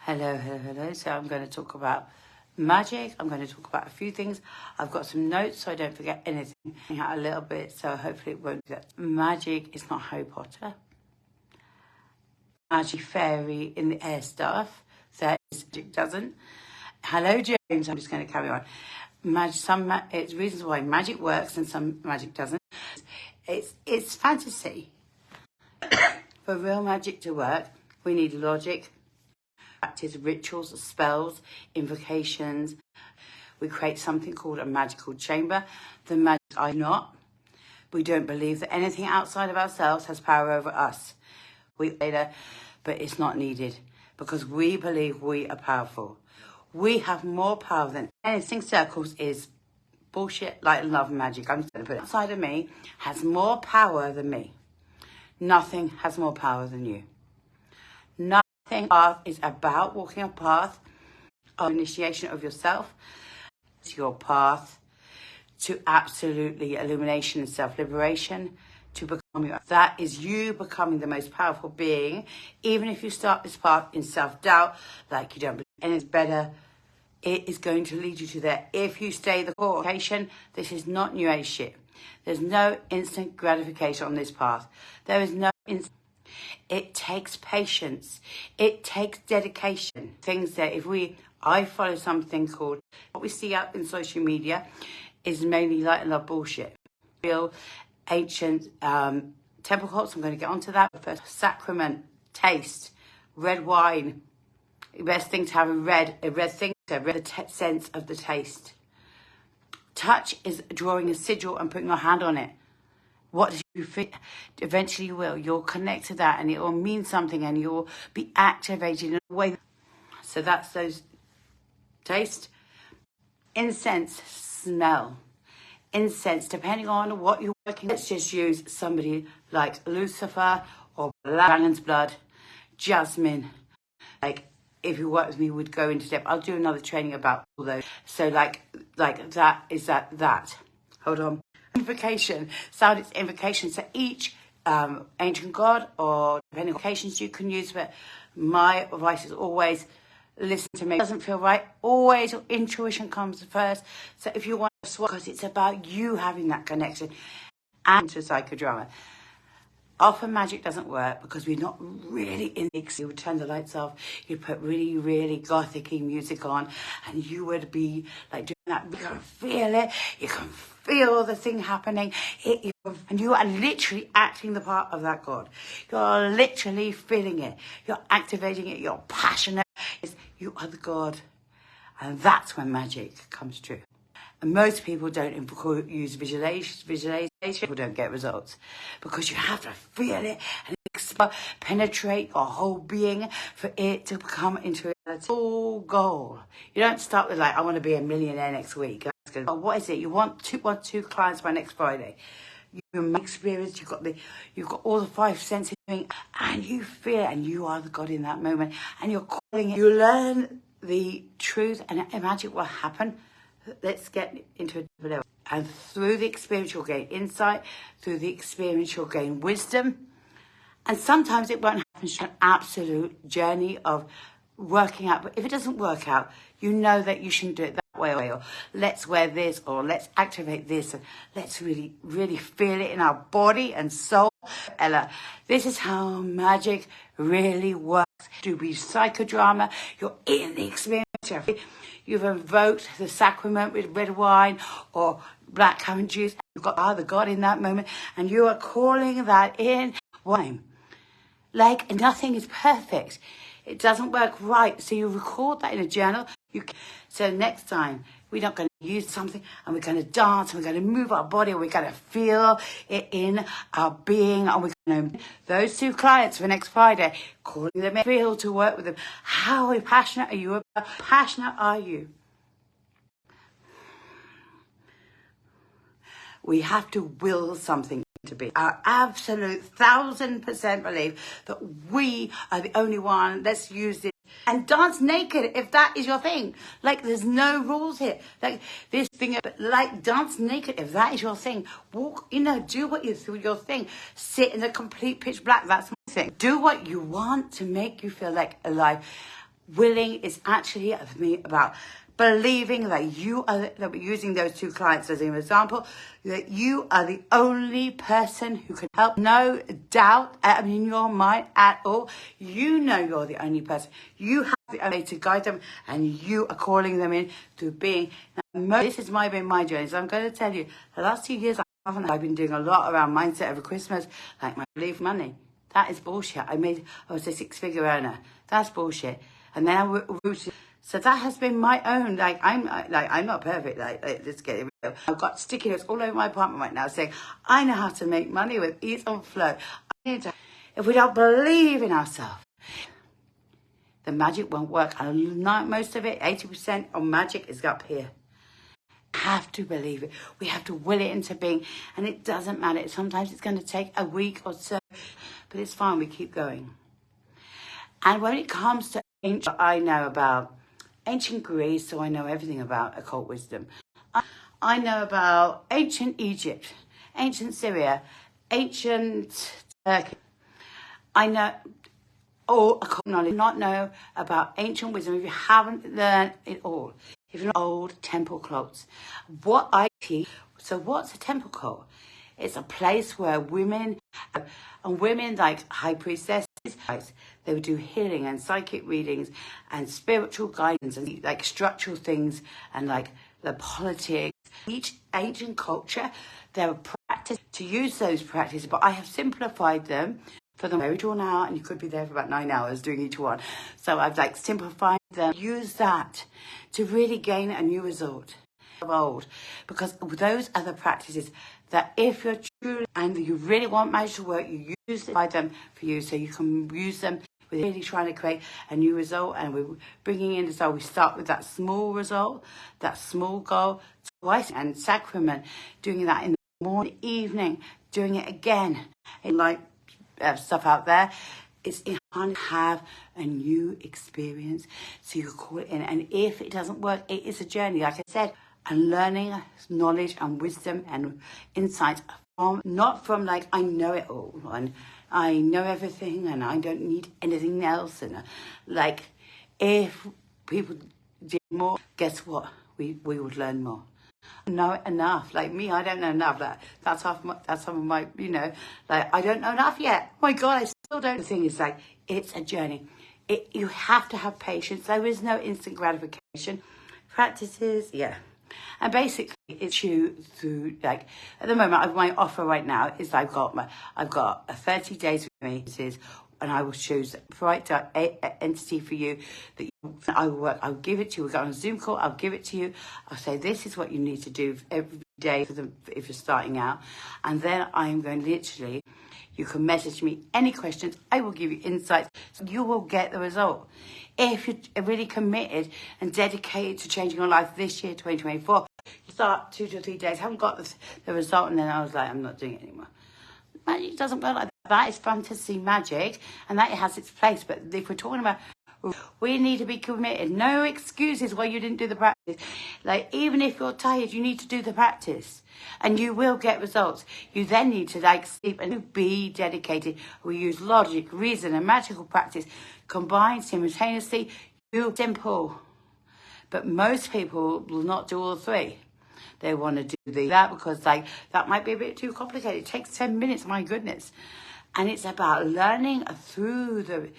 Hello. So I'm going to talk about magic. I'm going to talk about a few things. I've got some notes so I don't forget anything. A little bit, so hopefully it won't do that. Magic is not Harry Potter. Magic fairy in the air stuff. That magic doesn't. Hello, James. I'm just going to carry on. It's reasons why magic works and some magic doesn't. It's fantasy. For real magic to work, we need logic, practice, rituals, spells, invocations. We create something called a magical chamber. The magic are not. We don't believe that anything outside of ourselves has power over us. But it's not needed because we believe we are powerful. We have more power than anything. Circles is bullshit, light and love and magic. I'm just going to put it outside of me has more power than me. Nothing has more power than you. Nothing. Path is about walking a path of initiation of yourself. It's your path to absolutely illumination and self-liberation, to become your. That is you becoming the most powerful being. Even if you start this path in self-doubt, like you don't believe and it's better, it is going to lead you to there. If you stay the course, this is not New Age shit. There's no instant gratification on this path. There is no instant. It takes patience. It takes dedication. Things that I follow something called, what we see out in social media is mainly light and love bullshit. Real ancient temple cults, I'm going to get onto that. First, sacrament, taste, red wine. The best thing to have a red thing to have the sense of the taste. Touch is drawing a sigil and putting your hand on it. What do you feel? Eventually you will. You'll connect to that and it will mean something and you'll be activated in a way. So that's those taste. Incense, smell. Incense, depending on what you're working with. Let's just use somebody like Lucifer or Dragon's Blood, Jasmine. Like, if you work with me, would go into depth. I'll do another training about all those. So like that is that. Hold on. Invocation. Sound its invocation. So each ancient god or depending on invocations you can use, but my advice is always listen to me. It doesn't feel right. Always your intuition comes first. So if you want to swap, because it's about you having that connection and to psychodrama. Often magic doesn't work because we're not really in the. You would turn the lights off, you'd put really, really gothic-y music on, and you would be like doing that. You can feel it. You can feel the thing happening. And you are literally acting the part of that god. You're literally feeling it. You're activating it. You're passionate. You are the god. And that's when magic comes true. And most people don't use visualization. People don't get results because you have to feel it and penetrate your whole being for it to come into a full goal. You don't start with like, I want to be a millionaire next week. That's good. But what is it? You want two clients by next Friday. You experience. You've got all the five senses, and you feel it, and you are the god in that moment, and you're calling it. You learn the truth, and magic will happen. Let's get into a different level. And through the experience, you'll gain insight. Through the experience, you'll gain wisdom. And sometimes it won't happen. It's an absolute journey of working out. But if it doesn't work out, you know that you shouldn't do it that way. Or let's wear this, or let's activate this. And let's really, really feel it in our body and soul. Ella, this is how magic really works. To be psychodrama, you're in the experience. You've invoked the sacrament with red wine or black currant juice. You've got the god in that moment, and you are calling that in wine. Like nothing is perfect. It doesn't work right. So you record that in a journal. So next time, we're not going to use something and we're going to dance and we're going to move our body and we're going to feel it in our being. And we're going to those two clients for next Friday, calling them in, feel to work with them. How passionate are you? Passionate are you? We have to will something to be. Our absolute 1000% belief that we are the only one. Let's use this. And dance naked if that is your thing. Like there's no rules here. Like this thing, like dance naked if that is your thing. Walk, do what you do your thing. Sit in the complete pitch black. That's my thing. Do what you want to make you feel like alive. Willing is actually for me about believing that you are, that we're using those two clients as an example, that you are the only person who can help. No doubt in your mind at all. You know you're the only person. You have the only way to guide them, and you are calling them in to being. Now, this has been my journey. So I'm going to tell you, the last 2 years I've been doing a lot around mindset over Christmas, like my belief money. That is bullshit. I was a 6-figure earner. That's bullshit. And then I rooted. So that has been my own, I'm not perfect, let's get it real. I've got sticky notes all over my apartment right now saying, I know how to make money with ease and flow. If we don't believe in ourselves, the magic won't work. And most of it, 80% of magic is up here. We have to believe it. We have to will it into being. And it doesn't matter. Sometimes it's going to take a week or so, but it's fine. We keep going. And when it comes to ancient, I know about ancient Greece, so I know everything about occult wisdom. I know about ancient Egypt, ancient Syria, ancient Turkey. I know all occult knowledge. Not know about ancient wisdom if you haven't learned it all. If you're not old temple cults. What I teach, so what's a temple cult? It's a place where women like high priestesses, they would do healing and psychic readings and spiritual guidance and like structural things and like the politics. Each ancient culture, there are practices to use those practices, but I have simplified them for them very drawn out, and you could be there for about 9 hours doing each one. So I've like simplified them. Use that to really gain a new result. Old, because those are the practices that if you're true and you really want magic to work, you use them for you, so you can use them with really trying to create a new result. And we're bringing in, so we start with that small result, that small goal twice, and sacrament, doing that in the morning, evening, doing it again, and like stuff out there. It's in have a new experience, so you call it in. And if it doesn't work, it is a journey, like I said. And learning knowledge and wisdom and insight from, not from like, I know it all and I know everything and I don't need anything else. And like, if people did more, guess what? We would learn more. Know enough. Like me, I don't know enough. That's some of my, like, I don't know enough yet. Oh my God, I still don't. The thing is, like, it's a journey. You have to have patience. There is no instant gratification. Practices, yeah. And basically, it's you through, like, at the moment, my offer right now is I've got a 30 days with me, and I will choose the right entity for you that I will work. I'll give it to you. We'll go on a Zoom call. I'll give it to you. I'll say, this is what you need to do every day if you're starting out. And then I'm going literally, you can message me any questions. I will give you insights. So you will get the result. If you're really committed and dedicated to changing your life this year, 2024, you start 2 to 3 days, haven't got the result, and then I was like, I'm not doing it anymore. Magic doesn't work like that. That is fantasy magic, and that has its place. But if we're talking about, we need to be committed. No excuses why you didn't do the practice. Like, even if you're tired, you need to do the practice, and you will get results. You then need to like sleep and be dedicated. We use logic, reason, and magical practice combined simultaneously. You're simple, but most people will not do all three. They want to do that because like that might be a bit too complicated. It takes 10 minutes, my goodness. And it's about learning through the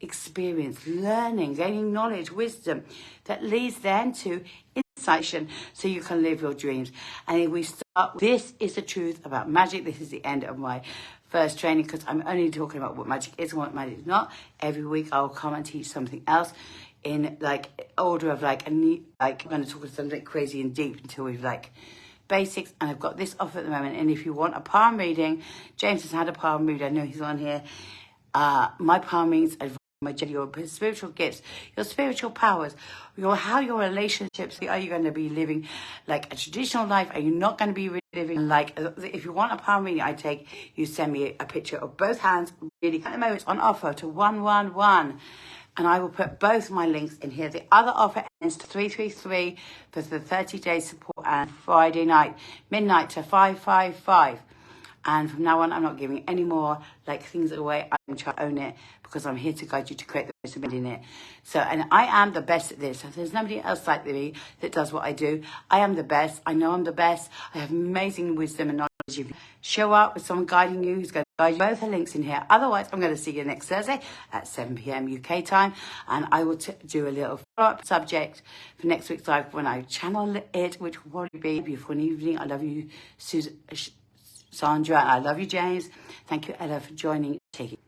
experience, learning, gaining knowledge, wisdom that leads then to insight, so you can live your dreams. And if we start, this is the truth about magic. This is the end of my first training, because I'm only talking about what magic is and what magic is not. Every week I'll come and teach something else in like order of like I'm going to talk about something crazy and deep until we've like basics. And I've got this offer at the moment, and if you want a palm reading, James has had a palm read, I know he's on here. My palm readings, your spiritual gifts, your spiritual powers, how your relationships, are you going to be living like a traditional life? Are you not going to be living like, if you want a palm reading, you send me a picture of both hands, really. At the moment it's on offer to 111, and I will put both my links in here. The other offer ends to 333 for the 30 day support, and Friday night midnight to 555. And from now on, I'm not giving any more like things away. I'm trying to own it because I'm here to guide you to create the most amazing in it. So, and I am the best at this. So there's nobody else like me that does what I do. I am the best. I know I'm the best. I have amazing wisdom and knowledge. If you show up with someone guiding you who's going to guide you, both are links in here. Otherwise, I'm going to see you next Thursday at 7 p.m. UK time. And I will do a little follow-up subject for next week's live when I channel it, which will probably be a beautiful evening. I love you, Sandra. I love you, James. Thank you, Ella, for joining. Take it.